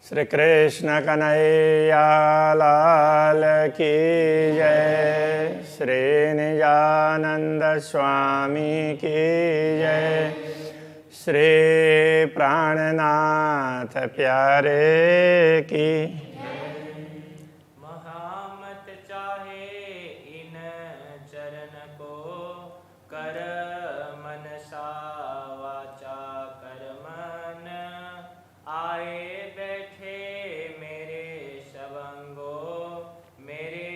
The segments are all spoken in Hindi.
श्री कृष्ण कन्हैया लाल की जय। श्री निजानंद स्वामी की जय। श्री प्राणनाथ प्यारे की। महामत चाहे इन चरण को, कर मनसा वाचा कर्मन। आए बैठे मेरे सबंगो, मेरे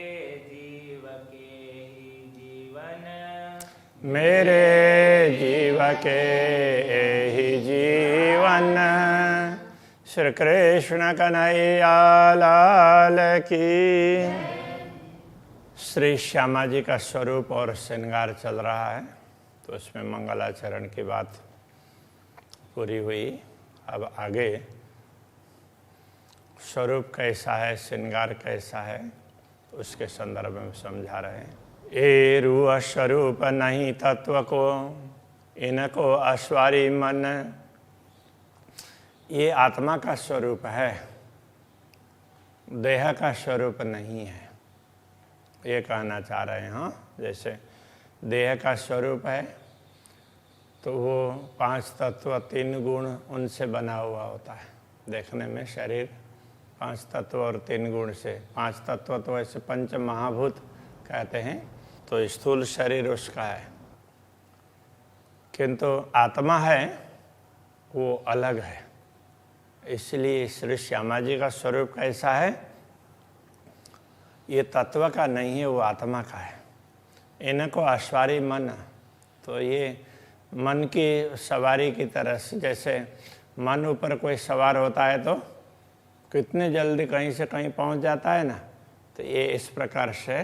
जीव के ही जीवन। मेरे जीव के ही जीवन। श्री कृष्ण कन्हैया लाल की। श्री श्यामा जी का स्वरूप और श्रृंगार चल रहा है, तो उसमें मंगलाचरण की बात पूरी हुई। अब आगे स्वरूप कैसा है, श्रृंगार कैसा है, तो उसके संदर्भ में समझा रहे हैं। ए रूह स्वरूप नहीं तत्व को, इनको अश्वारी मन। ये आत्मा का स्वरूप है, देह का स्वरूप नहीं है, ये कहना चाह रहे हैं। हाँ, जैसे देह का स्वरूप है तो वो 5 तत्व 3 गुण उनसे बना हुआ होता है। देखने में शरीर 5 तत्व और 3 गुण से, 5 तत्व तो ऐसे पंच महाभूत कहते हैं, तो स्थूल शरीर उसका है, किंतु आत्मा है वो अलग है। इसलिए श्री श्यामा जी का स्वरूप कैसा है, ये तत्व का नहीं है, वो आत्मा का है। इनको अश्वारी मन, तो ये मन की सवारी की तरह से, जैसे मन ऊपर कोई सवार होता है तो कितने जल्दी कहीं से कहीं पहुंच जाता है ना, तो ये इस प्रकार से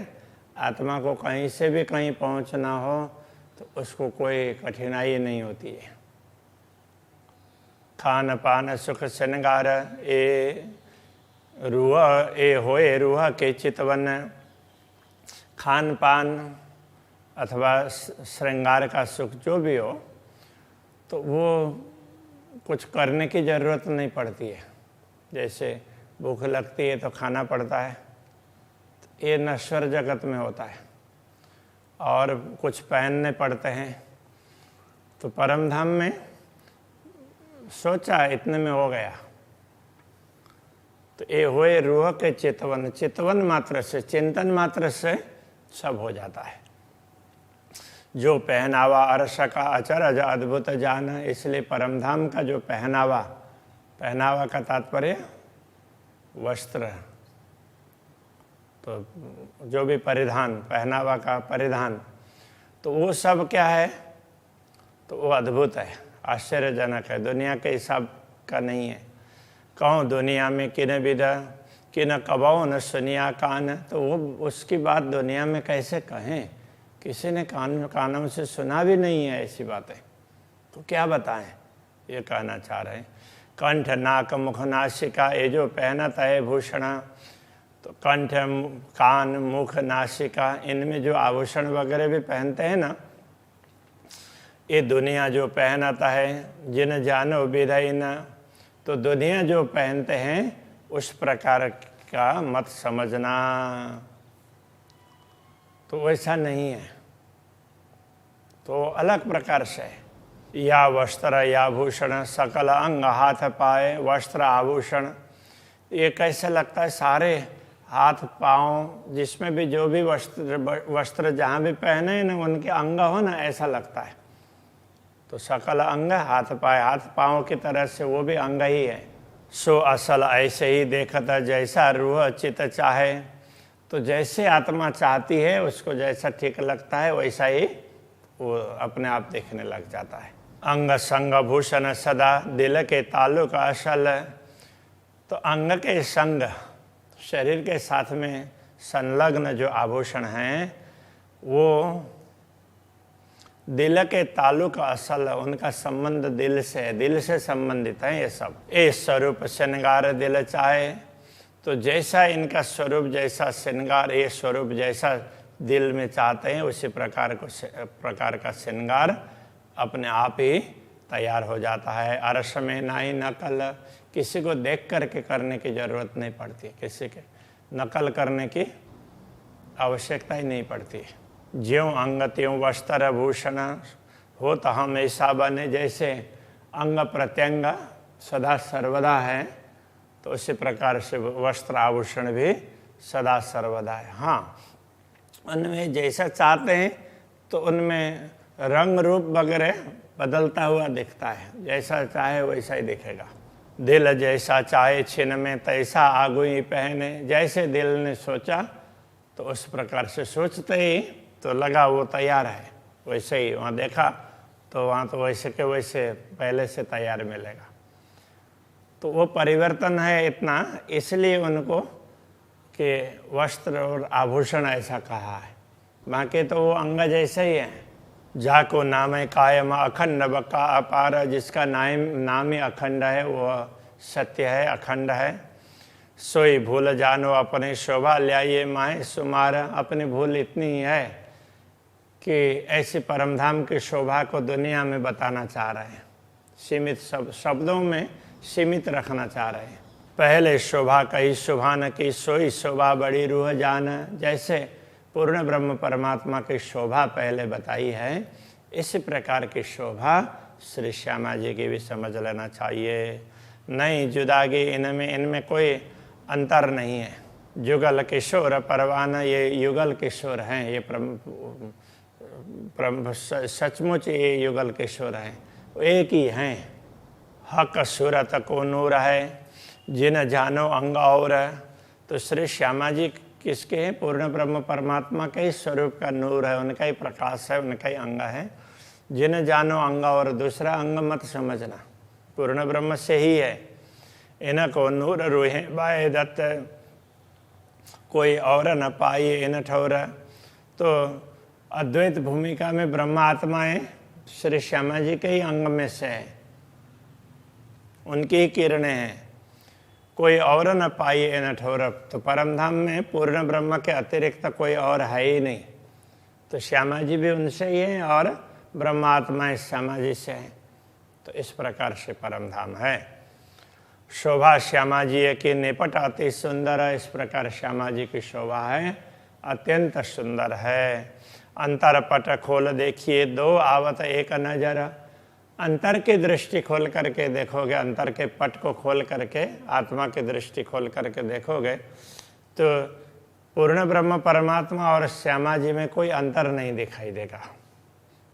आत्मा को कहीं से भी कहीं पहुंचना हो तो उसको कोई कठिनाई नहीं होती है। खान पान सुख श्रृंगार ए रूह ए होए रूह के चितवन। खान पान अथवा श्रृंगार का सुख जो भी हो, तो वो कुछ करने की ज़रूरत नहीं पड़ती है। जैसे भूख लगती है तो खाना पड़ता है, ये नश्वर जगत में होता है। और कुछ पहनने पड़ते हैं, तो परम धाम में सोचा इतने में हो गया। तो ये हुए रूह के चितवन, चितवन मात्र से, चिंतन मात्र से सब हो जाता है। जो पहनावा अर्श का अचरज अद्भुत जान। इसलिए परमधाम का जो पहनावा, पहनावा का तात्पर्य वस्त्र, तो जो भी परिधान, पहनावा का परिधान, तो वो सब क्या है, तो वो अद्भुत है, आश्चर्यजनक है, दुनिया के हिसाब का नहीं है। कहूँ दुनिया में किन विदा किन कबाओ न सुनिया कान, तो वो उसकी बात दुनिया में कैसे कहें, किसी ने कानों से सुना भी नहीं है ऐसी बातें, तो क्या बताएं, ये कहना चाह रहे हैं। कंठ नाक मुख नासिका, ये जो पहनता है भूषण, तो कंठ कान मुख नासिका, इनमें जो आभूषण वगैरह भी पहनते हैं ना, ये दुनिया जो पहनाता है। जिन जानो विधई न, तो दुनिया जो पहनते हैं उस प्रकार का मत समझना, तो वैसा नहीं है, तो अलग प्रकार से। या वस्त्र या भूषण सकल अंग हाथ पाए, वस्त्र आभूषण, ये कैसे लगता है, सारे हाथ पाँव जिसमें भी जो भी वस्त्र जहाँ भी पहने ना उनके अंग हो ना, ऐसा लगता है। तो सकल अंग हाथ पाए, हाथ पाँव की तरह से वो भी अंग ही है। सो असल ऐसे ही देखता जैसा रूह चित चाहे, तो जैसे आत्मा चाहती है उसको जैसा ठीक लगता है वैसा ही वो अपने आप देखने लग जाता है। अंग संग भूषण सदा, दिल के ताल्लुक असल, तो अंग के संग, शरीर के साथ में संलग्न जो आभूषण हैं वो दिल के ताल्लुक असल, उनका संबंध दिल से संबंधित है ये सब। ए स्वरूप श्रृंगार दिल चाहे, तो जैसा इनका स्वरूप, जैसा श्रृंगार, ये स्वरूप जैसा दिल में चाहते हैं उसी प्रकार का श्रृंगार अपने आप ही तैयार हो जाता है। अरस में नाई नकल, किसी को देख करके करने की जरूरत नहीं पड़ती, किसी के नकल करने की आवश्यकता ही नहीं पड़ती। ज्यों अंग त्यों वस्त्र भूषण हो तो हम ऐसा बने, जैसे अंग प्रत्यंग सदा सर्वदा है तो उसी प्रकार से वस्त्र आभूषण भी सदा सर्वदा है। हाँ, उनमें जैसा चाहते हैं तो उनमें रंग रूप वगैरह बदलता हुआ दिखता है, जैसा चाहे वैसा ही दिखेगा। दिल जैसा चाहे छिन में तैसा आगू ही पहने, जैसे दिल ने सोचा तो उस प्रकार से सोचते ही तो लगा वो तैयार है, वैसे ही वहाँ देखा तो वहाँ तो वैसे के वैसे पहले से तैयार मिलेगा। तो वो परिवर्तन है इतना, इसलिए उनको कि वस्त्र और आभूषण ऐसा कहा है। बाकी तो वो अंग जैसे ही है। जाको नाम है कायम अखंड बका अपार, जिसका नाम ही अखंड है, वो सत्य है, अखंड है। सोई भूल जानो अपने शोभा ल्याइए माए सुमार, अपनी भूल इतनी ही है कि ऐसी परमधाम की शोभा को दुनिया में बताना चाह रहे हैं, सीमित शब्दों में सीमित रखना चाह रहे हैं। पहले शोभा कही शोभा की, सोई शोभा बड़ी रूह जान, जैसे पूर्ण ब्रह्म परमात्मा की शोभा पहले बताई है, इसी प्रकार की शोभा श्री श्यामा जी की भी समझ लेना चाहिए। नहीं जुदागी इनमें कोई अंतर नहीं है। जुगल किशोर परवाना, ये युगल किशोर हैं, ये सचमुच ये युगल किशोर हैं, एक ही हैं। हक सूरत को नूर है जिन जानो अंग और, तो श्री श्यामा जी किसके हैं? पूर्ण ब्रह्म परमात्मा के ही स्वरूप का नूर है, उनका ही प्रकाश है, उनका ही अंग है। जिन जानो अंग और, दूसरा अंग मत समझना, पूर्ण ब्रह्म से ही है। इनको नूर रूहे बाए दत्त, कोई और न पाइए इन ठौर। तो अद्वैत भूमिका में ब्रह्म आत्माएं श्री श्यामा जी के ही अंग में से है, उनकी ही किरणें हैं। कोई और न पाइए इन ठौर, तो परमधाम में पूर्ण ब्रह्म के अतिरिक्त कोई और है ही नहीं। तो श्यामा जी भी उनसे ही है और ब्रह्मात्मा श्यामा जी से है। तो इस प्रकार से परमधाम है। शोभा श्यामा जी की निपट अति सुंदर है, इस प्रकार श्यामा जी की शोभा है, अत्यंत सुंदर है। अंतर पट खोल देखिए दो आवत एक नजर, अंतर की दृष्टि खोल करके देखोगे, अंतर के पट को खोल करके, आत्मा की दृष्टि खोल करके देखोगे तो पूर्ण ब्रह्म परमात्मा और श्यामा जी में कोई अंतर नहीं दिखाई देगा।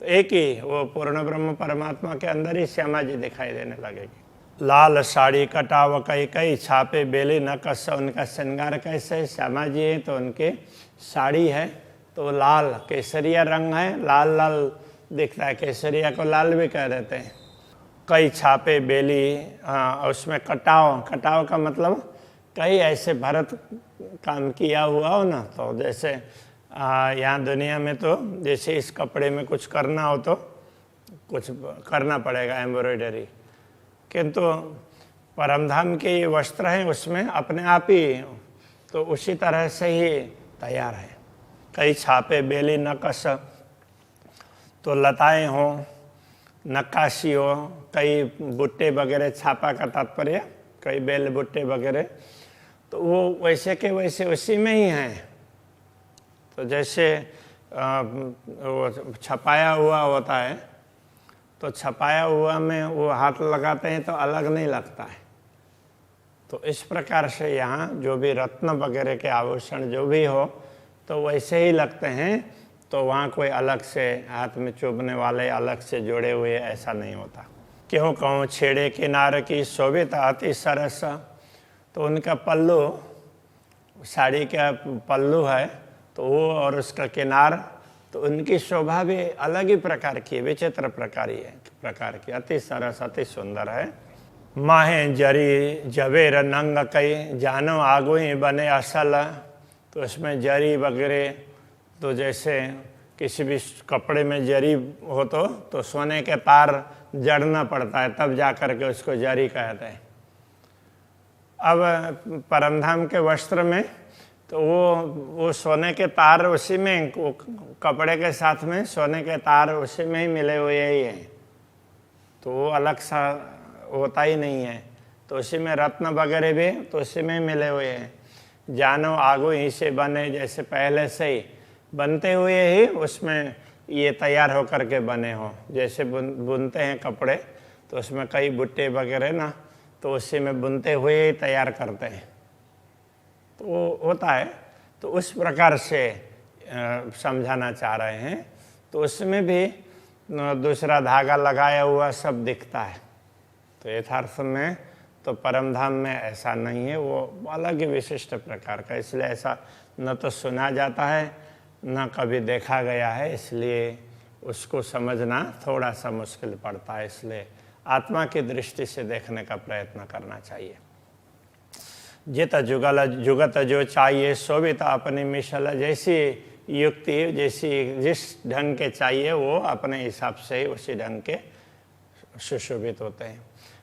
तो एक ही वो पूर्ण ब्रह्म परमात्मा के अंदर ही श्यामा जी दिखाई देने लगेगी। लाल साड़ी कटाव कई कई छापे बेली न कस, उनका श्रृंगार कैसे? श्यामा जी है तो उनके साड़ी है तो लाल केसरिया रंग है, लाल लाल दिखता है, केसरिया को लाल भी कह देते हैं। कई छापे बेली, उसमें कटाव, कटाव का मतलब कई ऐसे भरत काम किया हुआ हो ना, तो जैसे यहाँ दुनिया में तो जैसे इस कपड़े में कुछ करना हो तो कुछ करना पड़ेगा एम्ब्रॉयडरी, किंतु परमधाम के ये वस्त्र हैं उसमें अपने आप ही तो उसी तरह से ही तैयार है। कई छापे बेली नकश, तो लताएं हो, नक्काशी हो, कई बुट्टे वगैरह, छापा का तात्पर्य कई बेल बुट्टे वगैरह, तो वो वैसे के वैसे उसी में ही हैं। तो जैसे वो छपाया हुआ होता है तो छपाया हुआ में वो हाथ लगाते हैं तो अलग नहीं लगता है। तो इस प्रकार से यहाँ जो भी रत्न वगैरह के आभूषण जो भी हो तो वैसे ही लगते हैं, तो वहाँ कोई अलग से हाथ में चुभने वाले अलग से जोड़े हुए ऐसा नहीं होता। क्यों कहूँ छेड़े किनार की शोभित अति सरस, तो उनका पल्लू, साड़ी का पल्लू है तो वो और उसका किनार, तो उनकी शोभा भी अलग ही प्रकार की, विचित्र प्रकार की, अति सरस अति सुंदर है। माहे जरी जवेर नंग कई, जानो आगू ही बने असल, तो उसमें जरी वगैरह, तो जैसे किसी भी कपड़े में जरी हो तो सोने के तार जड़ना पड़ता है तब जा कर के उसको जरी कहते हैं। अब परमधाम के वस्त्र में तो वो सोने के तार उसी में, कपड़े के साथ में सोने के तार उसी में ही मिले हुए ही हैं, तो वो अलग सा होता ही नहीं है। तो उसी में रत्न वगैरह भी तो उसी में मिले हुए हैं। जानो आगो ही से बने, जैसे पहले से ही बनते हुए ही उसमें ये तैयार होकर के बने हों। जैसे बुनते हैं कपड़े तो उसमें कई बुट्टे वगैरह ना, तो उसी में बुनते हुए ही तैयार करते हैं, तो वो होता है। तो उस प्रकार से समझाना चाह रहे हैं। तो उसमें भी दूसरा धागा लगाया हुआ सब दिखता है। तो यथार्थ में तो परम धाम में ऐसा नहीं है, वो अलग ही विशिष्ट प्रकार का। इसलिए ऐसा न तो सुना जाता है न कभी देखा गया है, इसलिए उसको समझना थोड़ा सा मुश्किल पड़ता है। इसलिए आत्मा की दृष्टि से देखने का प्रयत्न करना चाहिए। जित जुगल जुगत जो चाहिए शोभित अपनी मिशल, जैसी युक्ति जैसी जिस ढंग के चाहिए वो अपने हिसाब से ही उसी ढंग के सुशोभित होते हैं।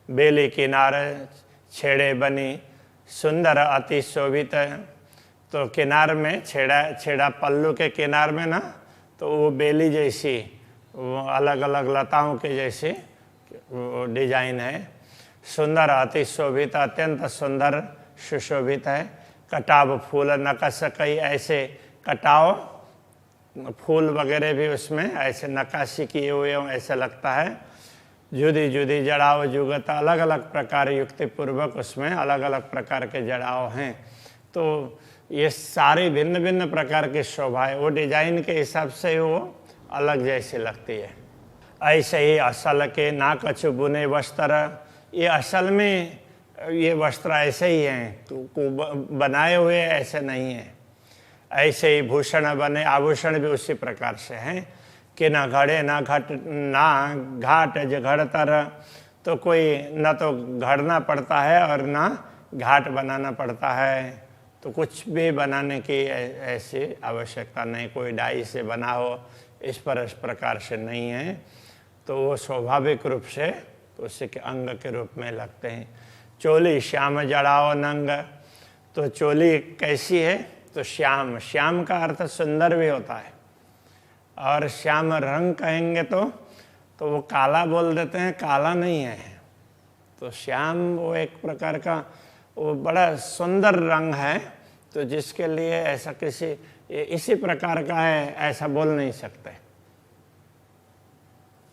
बेली किनारे छेड़े बनी सुंदर अति शोभित, तो किनार में छेड़ा पल्लू के किनार में ना, तो वो बेली जैसी वो अलग अलग लताओं के जैसी वो डिजाइन है। सुंदर अति शोभित, अत्यंत सुंदर सुशोभित है। कटाव फूल नकश, कई ऐसे कटाव फूल वगैरह भी उसमें ऐसे नक्काशी किए हुए हों, ऐसा लगता है। जुदी जुदी जड़ाव जुगत, अलग अलग प्रकार युक्ति पूर्वक उसमें अलग अलग प्रकार के जड़ाव हैं। तो ये सारी भिन्न भिन्न प्रकार की शोभा है, वो डिजाइन के हिसाब से वो अलग जैसी लगती है। ऐसे ही असल के ना कछु बुने वस्त्र, ये असल में ये वस्त्र ऐसे ही हैं, तो बनाए हुए ऐसे नहीं हैं। ऐसे ही भूषण बने, आभूषण भी उसी प्रकार से हैं कि ना घड़े ना घट ना घाट घड़तर, तो कोई न तो घड़ना पड़ता है और ना घाट बनाना पड़ता है। तो कुछ भी बनाने की ऐसी आवश्यकता नहीं, कोई डाई से बना हो इस प्रकार से नहीं है। तो वो स्वाभाविक रूप से तो उसी के अंग के रूप में लगते हैं। चोली श्याम जड़ाओ नंग, तो चोली कैसी है? तो श्याम, श्याम का अर्थ सुंदर भी होता है। और श्याम रंग कहेंगे तो वो काला बोल देते हैं, काला नहीं है। तो श्याम वो एक प्रकार का वो बड़ा सुंदर रंग है, तो जिसके लिए ऐसा किसी इसी प्रकार का है ऐसा बोल नहीं सकते।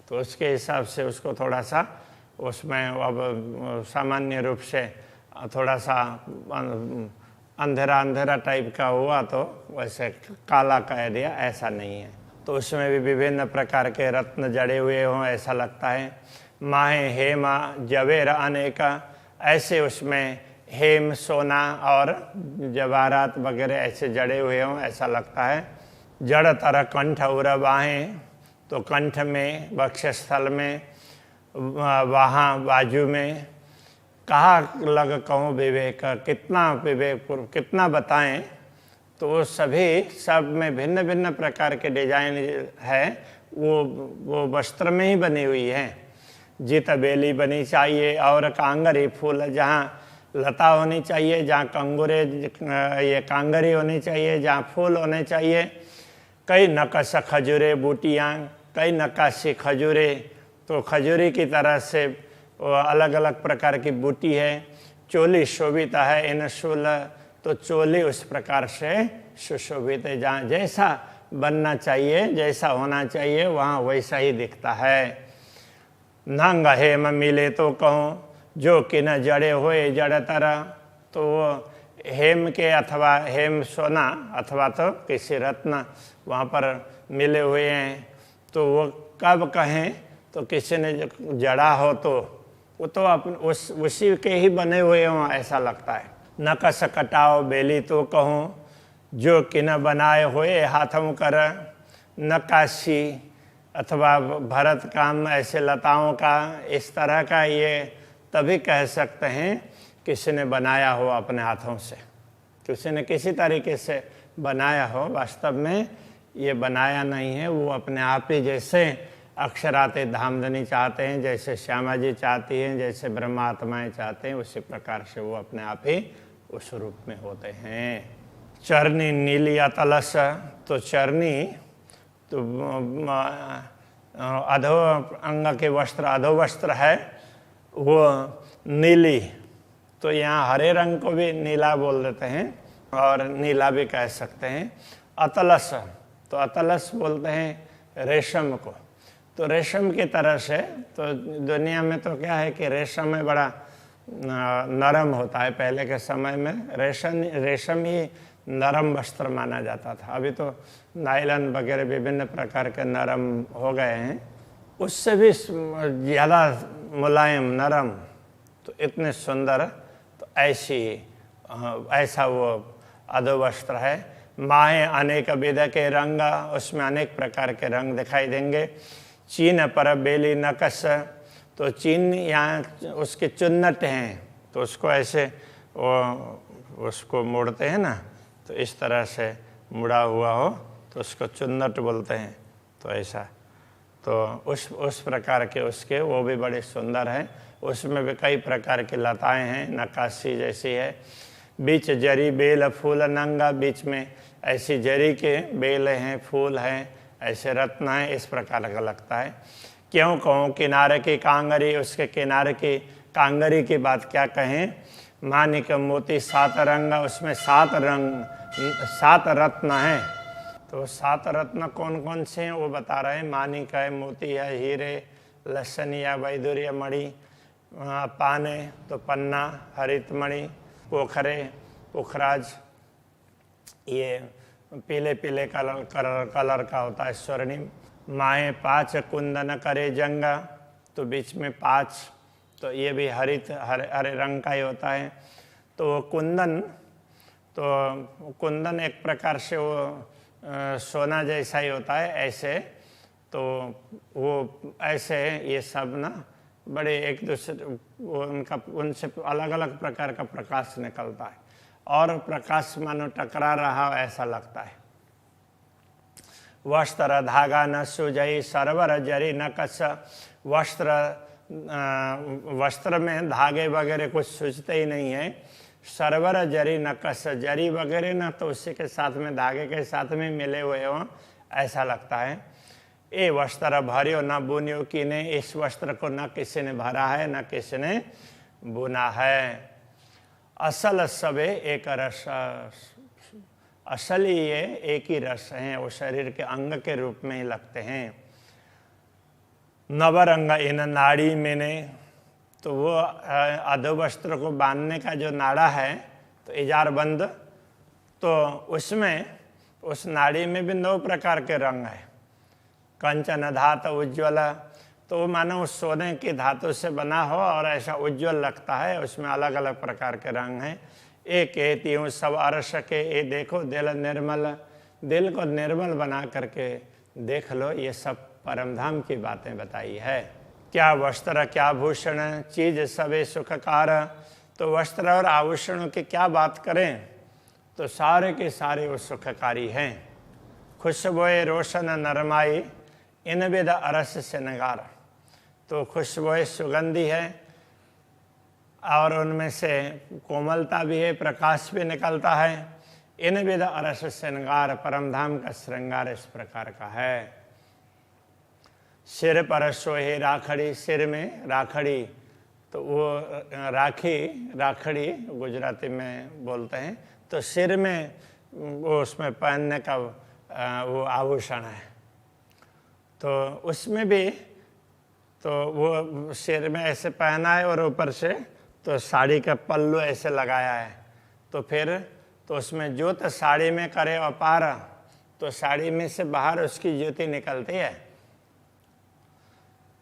तो उसके हिसाब से उसको थोड़ा सा उसमें अब सामान्य रूप से थोड़ा सा अंधेरा अंधेरा टाइप का हुआ तो वैसे काला कह दिया, ऐसा नहीं है। तो उसमें भी विभिन्न प्रकार के रत्न जड़े हुए हों ऐसा लगता है। माहे हेमा जवेर अनेका, ऐसे उसमें हेम सोना और जवाहरात वगैरह ऐसे जड़े हुए हों ऐसा लगता है। जड़ तरह कंठ उर बाहें, तो कंठ में, वक्षस्थल में, वहाँ बाजू में, कहा लग कहूँ विवेक, कितना विवेक कितना बताएं। तो वो सभी सब में भिन्न भिन्न प्रकार के डिजाइन है, वो वस्त्र में ही बनी हुई है। जित बेली बनी चाहिए और कांगरी फूल, जहाँ लता होनी चाहिए, जहाँ कंगुरे ये कांगरी होनी चाहिए, जहाँ फूल होने चाहिए। कई नक्काश खजूरे बूटियाँ, कई नक्काशी खजूरे, तो खजूरी की तरह से अलग अलग प्रकार की बूटी है। चोली शोभित है इन शूल, तो चोली उस प्रकार से सुशोभित है, जहाँ जैसा बनना चाहिए जैसा होना चाहिए वहाँ वैसा ही दिखता है। नंग हेम मिले तो कहूँ, जो कि न जड़े हुए जड़ तरह, तो वो हेम के अथवा हेम सोना अथवा तो किसी रत्न वहाँ पर मिले हुए हैं। तो वो कब कहें तो किसी ने जड़ा हो तो वो तो उसी के ही बने हुए हों ऐसा लगता है। नकश कटाओ बेली तो कहूँ, जो कि न बनाए हुए हाथों कर, नक्काशी अथवा भरत काम ऐसे लताओं का इस तरह का ये तभी कह सकते हैं किसी ने बनाया हो अपने हाथों से, किसी ने किसी तरीके से बनाया हो। वास्तव में ये बनाया नहीं है, वो अपने आप ही जैसे अक्षराते धामधनी चाहते हैं, जैसे श्यामा जी चाहती हैं, जैसे ब्रह्मात्माएं चाहते हैं, उसी प्रकार से वो अपने आप ही उस रूप में होते हैं। चरनी नीली अतलस, तो चरनी तो अधो अंग के वस्त्र, अधो वस्त्र है वो नीली, तो यहाँ हरे रंग को भी नीला बोल देते हैं और नीला भी कह सकते हैं। अतलस, तो अतलस बोलते हैं रेशम को। तो रेशम की तरह से, तो दुनिया में तो क्या है कि रेशम में बड़ा नरम होता है। पहले के समय में रेशम ही नरम वस्त्र माना जाता था। अभी तो नायलन वगैरह विभिन्न प्रकार के नरम हो गए हैं, उससे भी ज़्यादा मुलायम नरम, तो इतने सुंदर, तो ऐसा वो अधोवस्त्र है। माहे अनेक विध के रंग, उसमें अनेक प्रकार के रंग दिखाई देंगे। चीन पर बेली नकश, तो चीन यहाँ उसके चुन्नट हैं, तो उसको ऐसे वो उसको मोड़ते हैं ना, तो इस तरह से मुड़ा हुआ हो तो उसको चुन्नट बोलते हैं। तो ऐसा, तो उस प्रकार के उसके वो भी बड़े सुंदर हैं। उसमें भी कई प्रकार की लताएं हैं, नक्काशी जैसी है। बीच जरी बेल फूल नंगा, बीच में ऐसी जरी के बेल हैं, फूल हैं, ऐसे रत्न हैं, इस प्रकार का लगता है। क्यों कहूँ किनारे की कांगरी, उसके किनारे की कांगरी की बात क्या कहें। मानिक मोती 7 रंग, उसमें 7 रंग 7 रत्न हैं। तो 7 रत्न कौन कौन से हैं वो बता रहे हैं। मानिक है, मोती है, हीरे, लसन या वैदुर्य मणि, पाने तो पन्ना, हरित मणि, पोखरे पोखराज, ये पीले पीले कलर का होता है, स्वर्णिम। माए 5 कुंदन करे जंगा, तो बीच में 5, तो ये भी हरे रंग का ही होता है। तो कुंदन, तो कुंदन एक प्रकार से वो सोना जैसा ही होता है ऐसे। तो वो ऐसे ये सब ना बड़े एक दूसरे, उनसे अलग अलग प्रकार का प्रकाश निकलता है और प्रकाश मानो टकरा रहा ऐसा लगता है। वस्त्र धागा न सुजई, सरवर जरी न कस, वस्त्र में धागे वगैरह कुछ सूझते ही नहीं है। सरवर जरी न कस, जरी वगैरह ना तो उसी के साथ में धागे के साथ में मिले हुए हों ऐसा लगता है। ये वस्त्र भरियो न बुनियो कीने, इस वस्त्र को न किसी ने भरा है न किसी ने बुना है। असल सबे एक रस, असली ये एक ही रस हैं, वो शरीर के अंग के रूप में ही लगते हैं। नवरंग इन नाड़ी में ने, तो वो अधोवस्त्र को बांधने का जो नाड़ा है, तो इजारबंद, तो उसमें उस नाड़ी में भी 9 प्रकार के रंग है। कंचन धातु उज्ज्वल, तो वो मानो उस सोने की धातु से बना हो और ऐसा उज्ज्वल लगता है। उसमें अलग अलग प्रकार के रंग हैं। एक कहती हूँ सब अरस के, ये देखो दिल निर्मल, दिल को निर्मल बना करके देख लो। ये सब परमधाम की बातें बताई है। क्या वस्त्र क्या भूषण, चीज सबे सुखकार, तो वस्त्र और आभूषणों की क्या बात करें, तो सारे के सारे वो सुखकारी हैं। खुशबुए रोशन नरमाई, इन विद अरस से नगार, तो खुशबुए सुगंधी है और उनमें से कोमलता भी है, प्रकाश भी निकलता है। इन विद अरस श्रृंगार, परमधाम का श्रृंगार इस प्रकार का है। सिर पर सोहे राखड़ी, सिर में राखड़ी, तो वो राखड़ी गुजराती में बोलते हैं। तो सिर में वो उसमें पहनने का वो आभूषण है। तो उसमें भी तो वो सिर में ऐसे पहना है और ऊपर से तो साड़ी का पल्लू ऐसे लगाया है। तो फिर तो उसमें ज्योत साड़ी में करे अपार, तो साड़ी में से बाहर उसकी ज्योति निकलती है।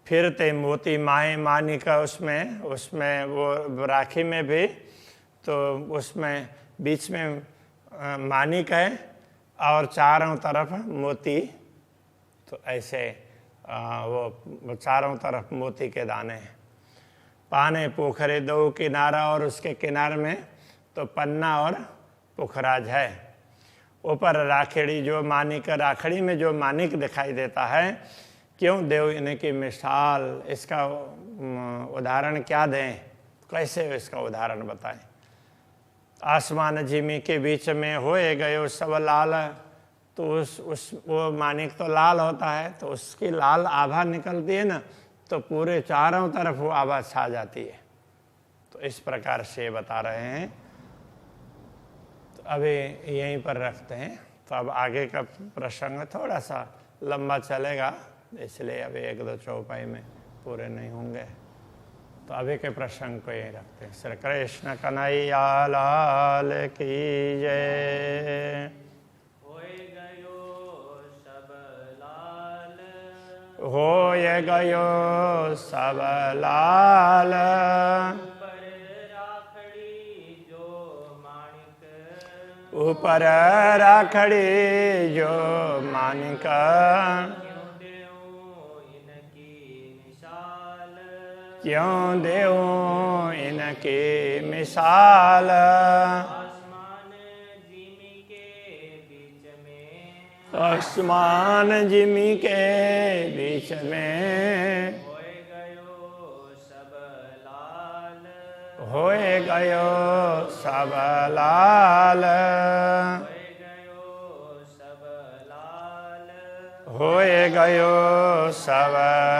फिर ते मोती माए मानिका, उसमें वो राखी में भी तो उसमें बीच में मानिक है और चारों तरफ मोती, तो ऐसे वो चारों तरफ मोती के दाने हैं। पाने पोखरे 2 किनारा, और उसके किनारे में तो पन्ना और पोखराज है। ऊपर राखड़ी, जो मानिक, राखड़ी में जो मानिक दिखाई देता है, क्यों देव इन्हें की मिसाल, इसका उदाहरण क्या दें, कैसे इसका उदाहरण बताएं। आसमान झिमी के बीच में होए गयो सब लाल, तो वो मानिक तो लाल होता है, तो उसकी लाल आभा निकलती है ना, तो पूरे चारों तरफ वो आभा छा जाती है। तो इस प्रकार से बता रहे हैं। तो अभी यहीं पर रखते हैं। तो अब आगे का प्रसंग थोड़ा सा लंबा चलेगा, इसलिए अभी 1-2 चौपाई में पूरे नहीं होंगे। तो अभी के प्रसंग को यहीं रखते हैं। श्री कृष्ण कन्हैया लाल की जय। होय गयो सब लाल, होय गयो सब लाल, ऊपर राखड़ी जो माणिक, ऊपर राखड़ी जो मानिक, क्यों देऊं इनकी मिसाल, क्यों देऊं इनकी मिसाल। आसमान जिमी के बीच में, आसमान जिमी के बीच में, होय गयो सब लाल, होए गयो सब लाल, होय गयो सब लाल। होए गयो सब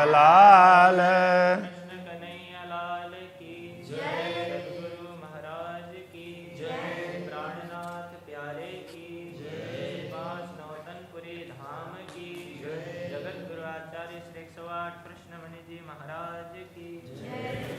लाल। कृष्ण कन्हैया लाल की जय, सद्गुरु महाराज की जय, प्राणनाथ प्यारे की जय, पांच नौतनपुरी धाम की जय, जगत गुरु आचार्य श्री 108 कृष्ण मणि जी महाराज की जय।